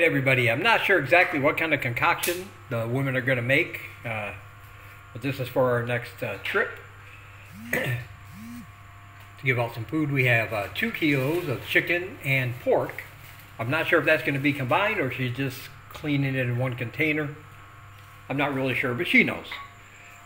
Alright everybody, I'm not sure exactly what kind of concoction the women are going to make, but this is for our next trip. To give out some food, we have 2 kilos of chicken and pork. I'm not sure if that's going to be combined or she's just cleaning it in one container. I'm not really sure, but she knows.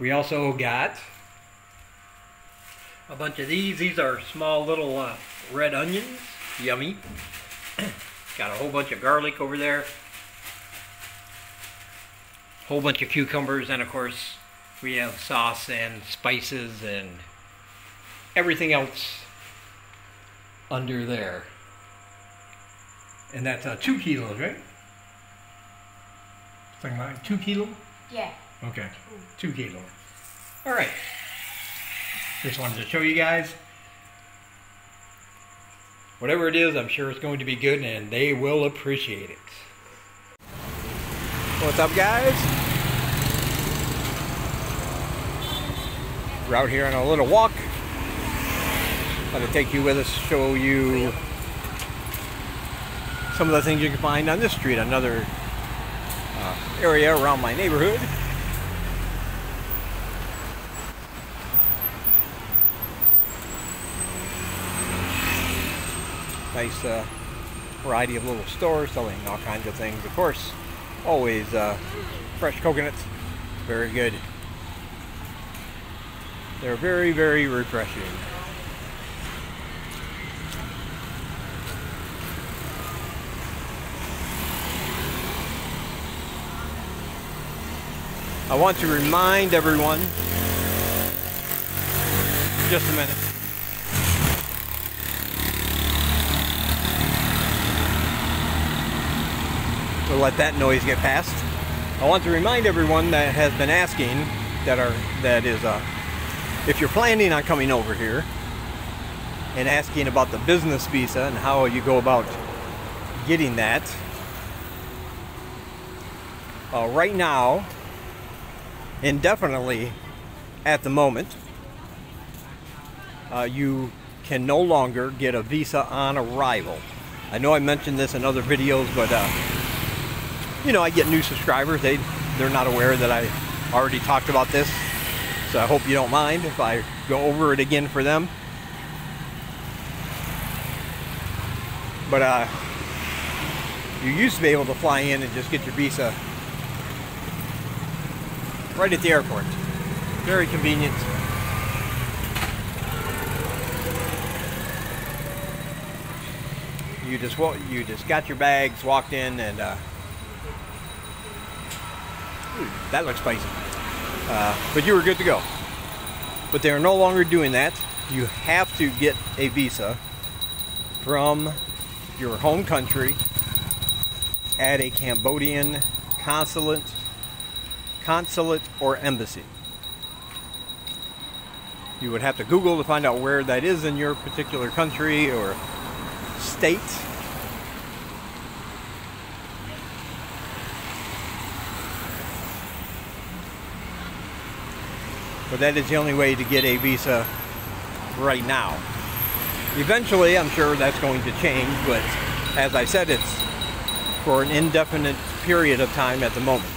We also got a bunch of these. These are small little red onions. Yummy. Got a whole bunch of garlic over there. Whole bunch of cucumbers, and of course we have sauce and spices and everything else under there. And that's 2 kilos, right? Something like 2 kilos? Yeah. Okay, 2 kilos. All right. Just wanted to show you guys. Whatever it is, I'm sure it's going to be good and they will appreciate it. What's up, guys? We're out here on a little walk. I'm going to take you with us, show you some of the things you can find on this street, another area around my neighborhood. Nice variety of little stores selling all kinds of things. Of course, always fresh coconuts. Very good. They're very, very refreshing. I want to remind everyone, just a minute. We'll let that noise get past. I want to remind everyone that has been asking, if you're planning on coming over here and asking about the business visa and how you go about getting that. Right now, indefinitely at the moment, you can no longer get a visa on arrival. I know I mentioned this in other videos, but you know, I get new subscribers. They're not aware that I already talked about this, so I hope you don't mind if I go over it again for them. But you used to be able to fly in and just get your visa right at the airport. Very convenient. You just got your bags, walked in, and that looks spicy. But you were good to go. But they are no longer doing that. You have to get a visa from your home country at a Cambodian consulate or embassy. You would have to Google to find out where that is in your particular country or state. But that is the only way to get a visa right now. Eventually, I'm sure that's going to change, but as I said, it's for an indefinite period of time at the moment.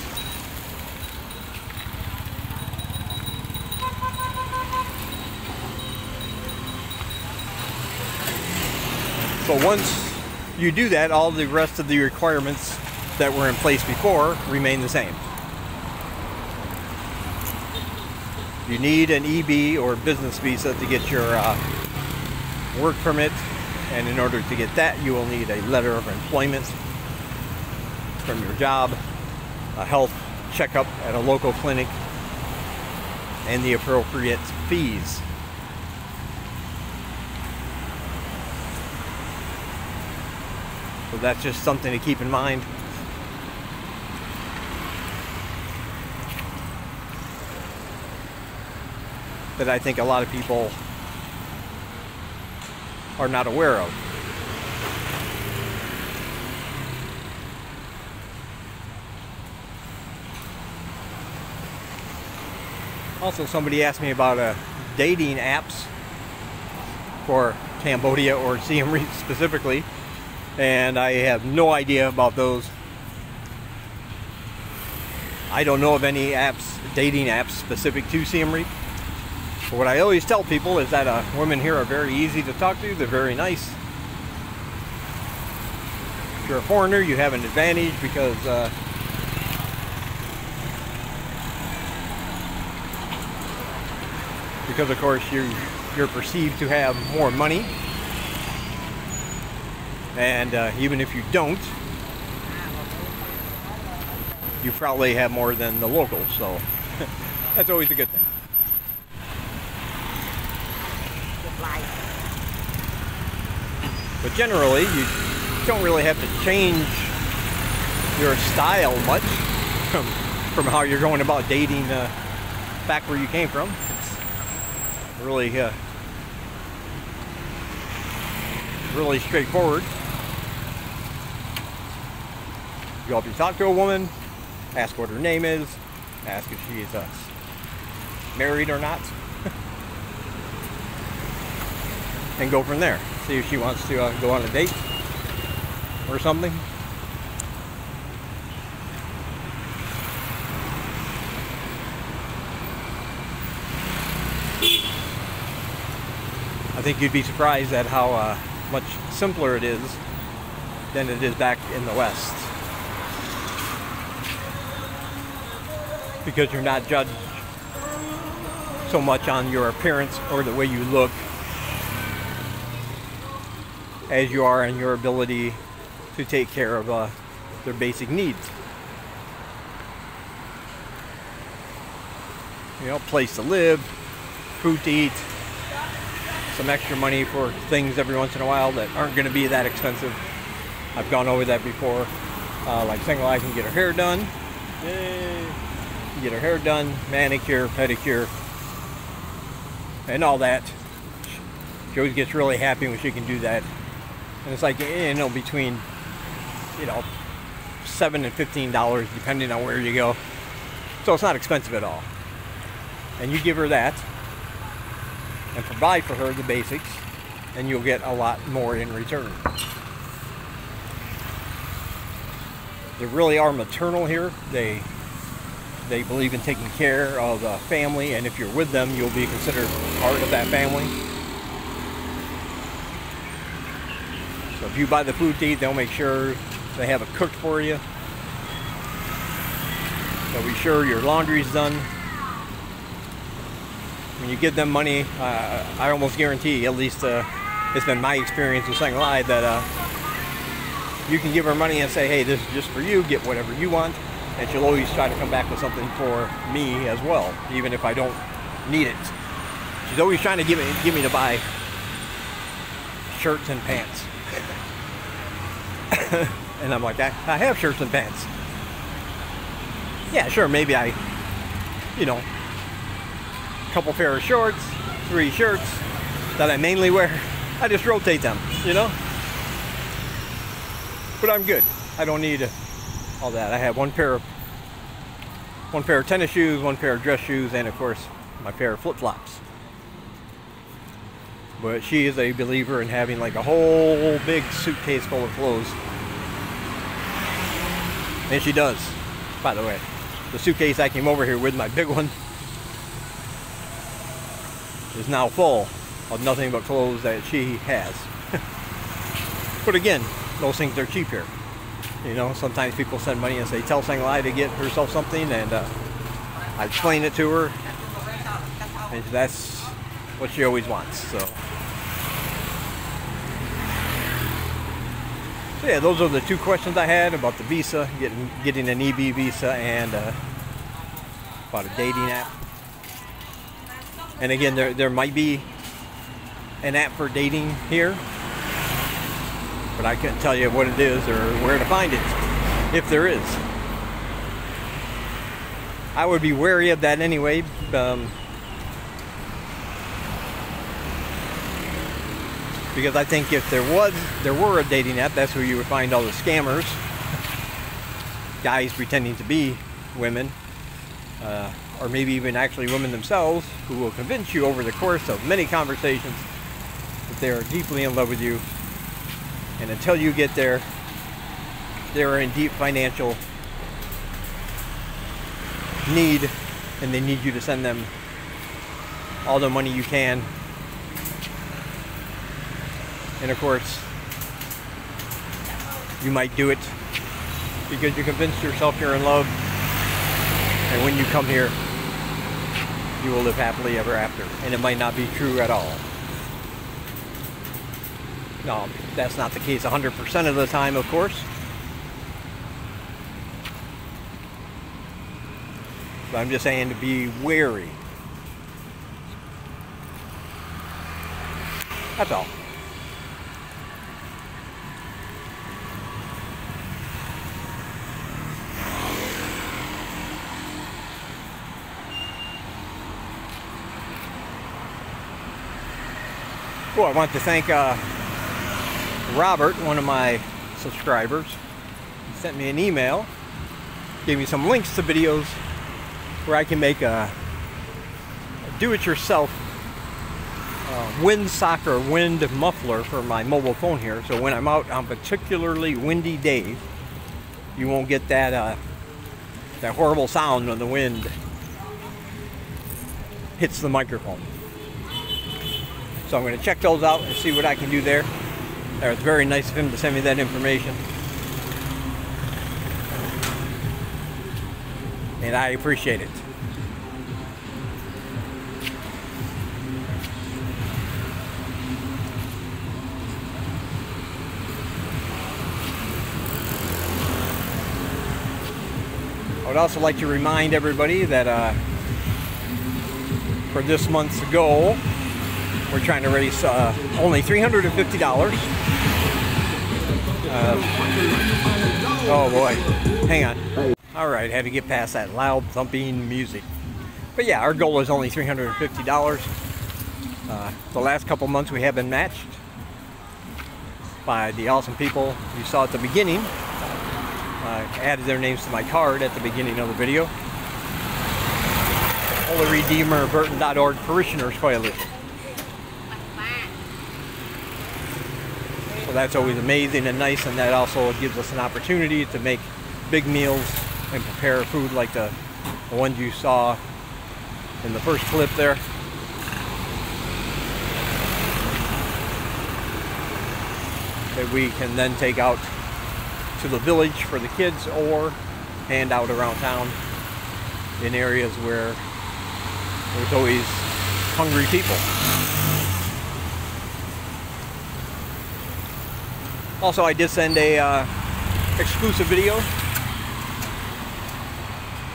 So once you do that, all the rest of the requirements that were in place before remain the same. You need an EB or business visa to get your work permit, and in order to get that, you will need a letter of employment from your job, a health checkup at a local clinic, and the appropriate fees. So that's just something to keep in mind. That I think a lot of people are not aware of. Also, somebody asked me about dating apps for Cambodia or Siem Reap specifically, and I have no idea about those. I don't know of any apps, dating apps specific to Siem Reap. But what I always tell people is that women here are very easy to talk to. They're very nice. If you're a foreigner, you have an advantage because of course you're perceived to have more money, and even if you don't, you probably have more than the locals, so that's always a good thing. But generally, you don't really have to change your style much from how you're going about dating back where you came from. It's really straightforward. You help you talk to a woman, ask what her name is, ask if she is married or not, and go from there. See if she wants to go on a date or something. I think you'd be surprised at how much simpler it is than it is back in the West. Because you're not judged so much on your appearance or the way you look as you are on your ability to take care of their basic needs. You know, place to live, food to eat, some extra money for things every once in a while that aren't going to be that expensive. I've gone over that before. Like Single-Eye can get her hair done. Yay. Get her hair done, manicure, pedicure, and all that. She always gets really happy when she can do that. And it's like, you know, between, you know, $7 and $15 depending on where you go. So it's not expensive at all. And you give her that and provide for her the basics, and you'll get a lot more in return. They really are maternal here. They believe in taking care of the family, and if you're with them, you'll be considered part of that family. So if you buy the food to eat, they'll make sure they have it cooked for you. They'll be sure your laundry's done. When you give them money, I almost guarantee, at least it's been my experience with Single-Eye, that you can give her money and say, hey, this is just for you, get whatever you want. And she'll always try to come back with something for me as well, even if I don't need it. She's always trying to give me to buy shirts and pants. And I'm like, I have shirts and pants. Yeah, sure, maybe you know, a couple pair of shorts, 3 shirts that I mainly wear. I just rotate them, you know? But I'm good. I don't need all that. I have one pair of tennis shoes, 1 pair of dress shoes, and of course my pair of flip-flops. But she is a believer in having like a whole big suitcase full of clothes. And she does, by the way. The suitcase I came over here with, my big one, is now full of nothing but clothes that she has. But again, those things are cheap here. You know, sometimes people send money and say, tell Single-Eye to get herself something, and I explain it to her, and that's what she always wants. So yeah, those are the 2 questions I had about the visa, getting an EB visa, and about a dating app. And again, there might be an app for dating here, but I couldn't tell you what it is or where to find it, if there is. I would be wary of that anyway. Because I think if there were a dating app, that's where you would find all the scammers, guys pretending to be women, or maybe even actually women themselves, who will convince you over the course of many conversations that they are deeply in love with you. And until you get there, they're in deep financial need, and they need you to send them all the money you can. And of course, you might do it because you convinced yourself you're in love, and when you come here, you will live happily ever after. And it might not be true at all. No, that's not the case 100% of the time, of course. But I'm just saying to be wary. That's all. Oh, I want to thank Robert, one of my subscribers. He sent me an email, gave me some links to videos where I can make a do-it-yourself wind sock or wind muffler for my mobile phone here. So when I'm out on particularly windy days, you won't get that that horrible sound when the wind hits the microphone. So I'm going to check those out and see what I can do there. It was very nice of him to send me that information. And I appreciate it. I would also like to remind everybody that for this month's goal, we're trying to raise only $350. Oh boy, hang on. All right, had to get past that loud thumping music. But yeah, our goal is only $350. The last couple months we have been matched by the awesome people you saw at the beginning. I added their names to my card at the beginning of the video. HolyRedeemerBurton.org Parishioners Coalition. So that's always amazing and nice, and that also gives us an opportunity to make big meals and prepare food like the ones you saw in the first clip there. That we can then take out to the village for the kids or hand out around town in areas where there's always hungry people. Also, I did send a exclusive video.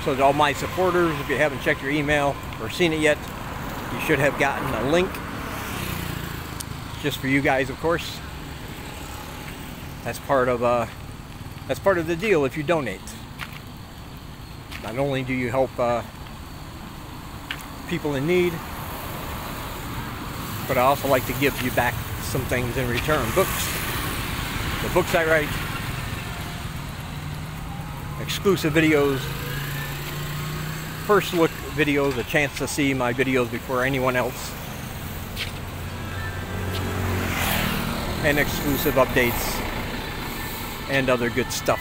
So to all my supporters, if you haven't checked your email or seen it yet, you should have gotten a link. Just for you guys, of course. That's part of the deal if you donate. Not only do you help people in need, but I also like to give you back some things in return. Books. The books I write, exclusive videos, first look videos, a chance to see my videos before anyone else, and exclusive updates and other good stuff.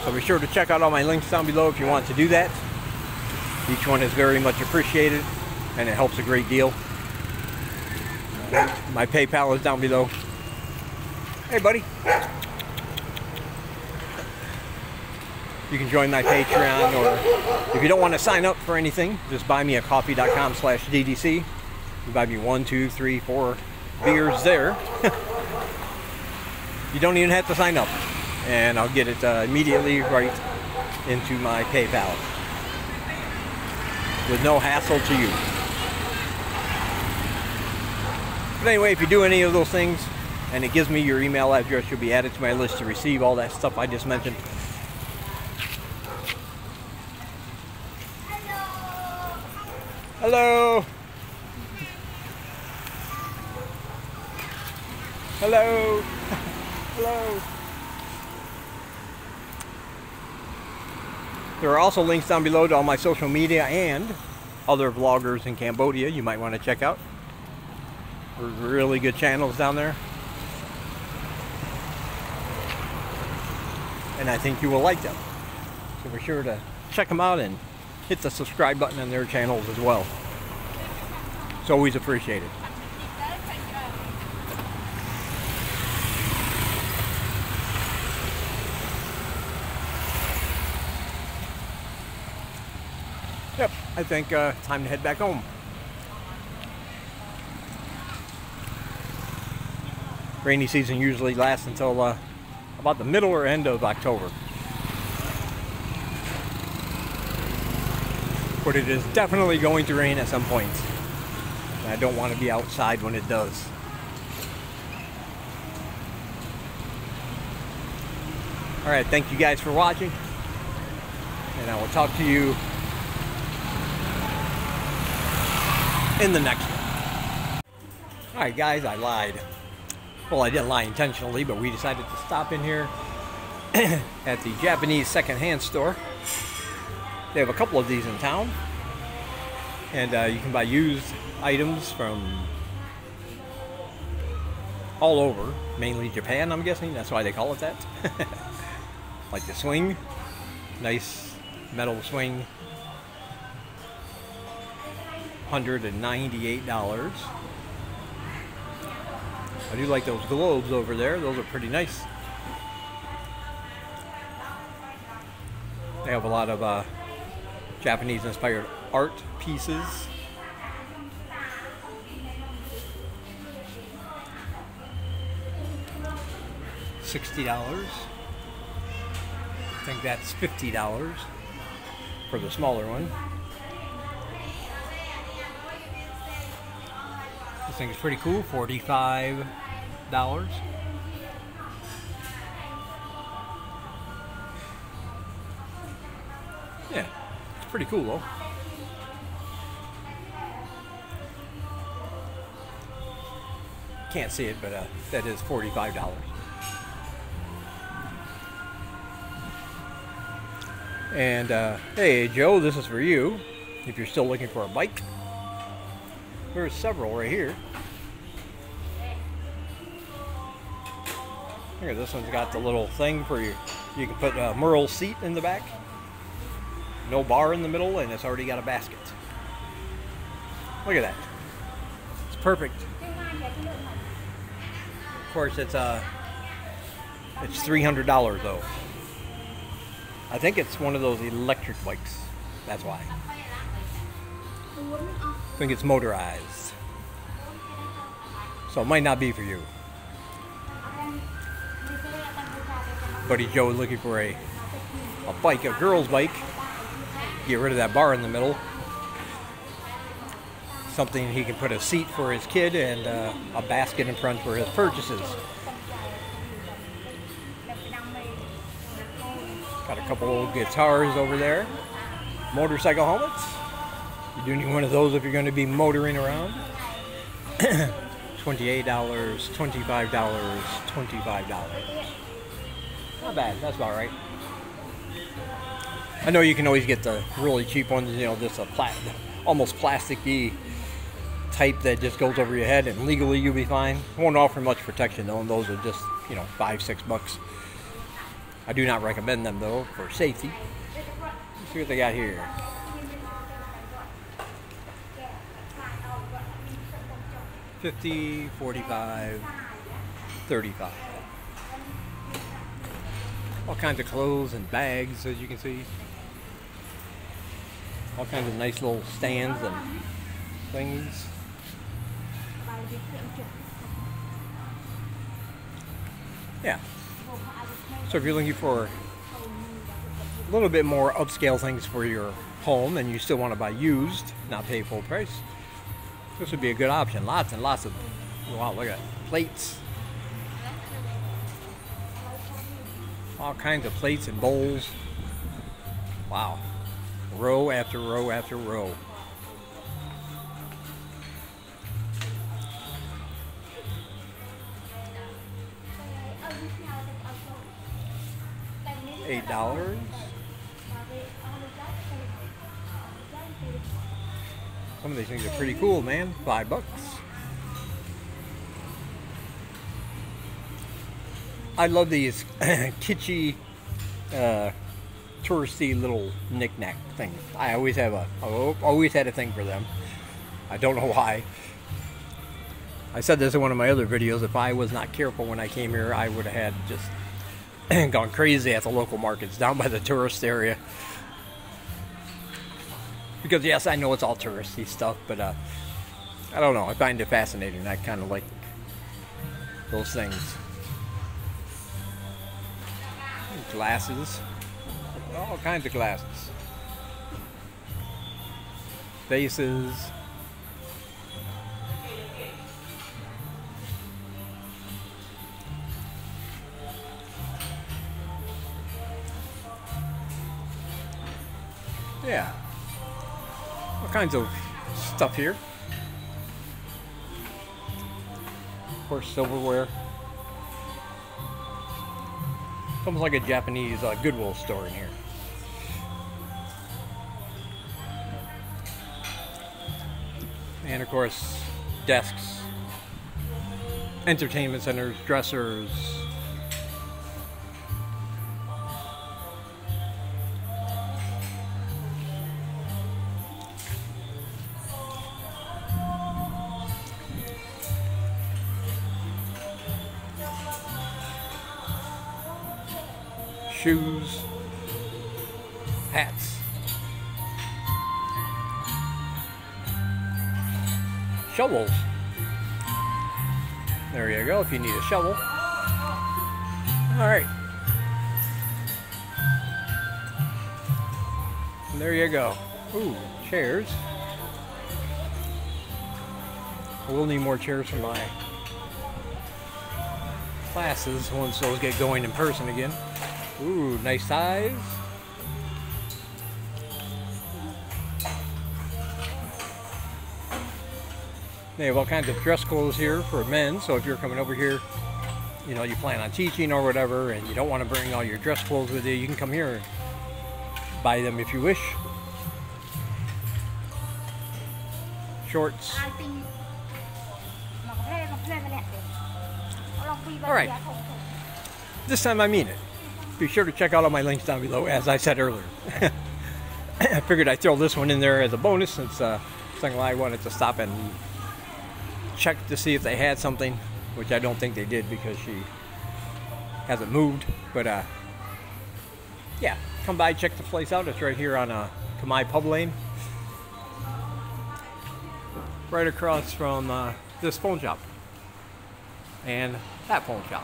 So be sure to check out all my links down below if you want to do that. Each one is very much appreciated and it helps a great deal. My PayPal is down below. Hey buddy. You can join my Patreon, or if you don't want to sign up for anything, just buymeacoffee.com/DDC. You buy me 1, 2, 3, 4 beers there. You don't even have to sign up, and I'll get it immediately right into my PayPal with no hassle to you. But anyway, if you do any of those things and it gives me your email address, you'll be added to my list to receive all that stuff I just mentioned. Hello. Hello. Hello. There are also links down below to all my social media and other vloggers in Cambodia you might want to check out. There's really good channels down there. and I think you will like them. So be sure to check them out and hit the subscribe button on their channels as well. It's always appreciated. Yep, I think time to head back home. Rainy season usually lasts until about the middle or end of October. But it is definitely going to rain at some point. And I don't want to be outside when it does. Alright, thank you guys for watching. And I will talk to you in the next one. Alright guys, I lied. Well, I didn't lie intentionally, but we decided to stop in here at the Japanese secondhand store. They have a couple of these in town. And you can buy used items from all over, mainly Japan, I'm guessing. That's why they call it that. Like the swing. Nice metal swing. $198. I do like those globes over there. Those are pretty nice. They have a lot of Japanese inspired art pieces. $60. I think that's $50 for the smaller one. This thing is pretty cool, $45. Yeah, it's pretty cool though. Can't see it, but that is $45. And hey Joe, this is for you if you're still looking for a bike. There's several right here. Here, this one's got the little thing for you. You can put a Merle seat in the back. No bar in the middle, and it's already got a basket. Look at that. It's perfect. Of course, it's $300 though. I think it's one of those electric bikes. That's why. I think it's motorized. So it might not be for you. Buddy Joe is looking for a bike, a girl's bike. Get rid of that bar in the middle. Something he can put a seat for his kid and a basket in front for his purchases. Got a couple old guitars over there. Motorcycle helmets. You do need one of those if you're going to be motoring around. $28, $25, $25. Not bad, that's about right. I know you can always get the really cheap ones, you know, just almost plasticky type that just goes over your head, and legally you'll be fine. Won't offer much protection though, and those are just, you know, $5-6. I do not recommend them though for safety. Let's see what they got here. $50, $45, $35. All kinds of clothes and bags, as you can see. All kinds of nice little stands and things. Yeah. So if you're looking for a little bit more upscale things for your home and you still want to buy used, not pay full price, this would be a good option. Lots and lots of, wow, look at that, plates. All kinds of plates and bowls. Wow. Row after row after row. $8. Some of these things are pretty cool, man. $5. I love these kitschy touristy little knick-knack thing. I always had a thing for them. I don't know why. I said this in one of my other videos. If I was not careful when I came here, I would have had just gone crazy at the local markets down by the tourist area. Because yes, I know it's all touristy stuff, but I don't know. I find it fascinating. I kind of like those things. Glasses. All kinds of glasses. Vases. Yeah. All kinds of stuff here. Of course, silverware. It's almost like a Japanese Goodwill store in here. And of course, desks, entertainment centers, dressers. Shoes, hats, shovels. There you go, if you need a shovel. Alright. There you go. Ooh, chairs. We'll need more chairs for my classes once those get going in person again. Ooh, nice size. They have all kinds of dress clothes here for men, so if you're coming over here, you know, you plan on teaching or whatever, and you don't want to bring all your dress clothes with you, you can come here and buy them if you wish. Shorts. Alright. This time I mean it. Be sure to check out all my links down below, as I said earlier. I figured I'd throw this one in there as a bonus since I wanted to stop and check to see if they had something, which I don't think they did because she hasn't moved. But yeah, come by, check the place out. It's right here on Kamai Pub Lane, right across from this phone shop and that phone shop.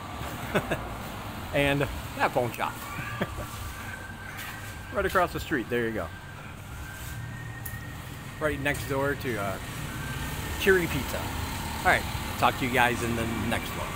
And that phone shop. Right across the street. There you go. Right next door to Cheery Pizza. Alright, talk to you guys in the next one.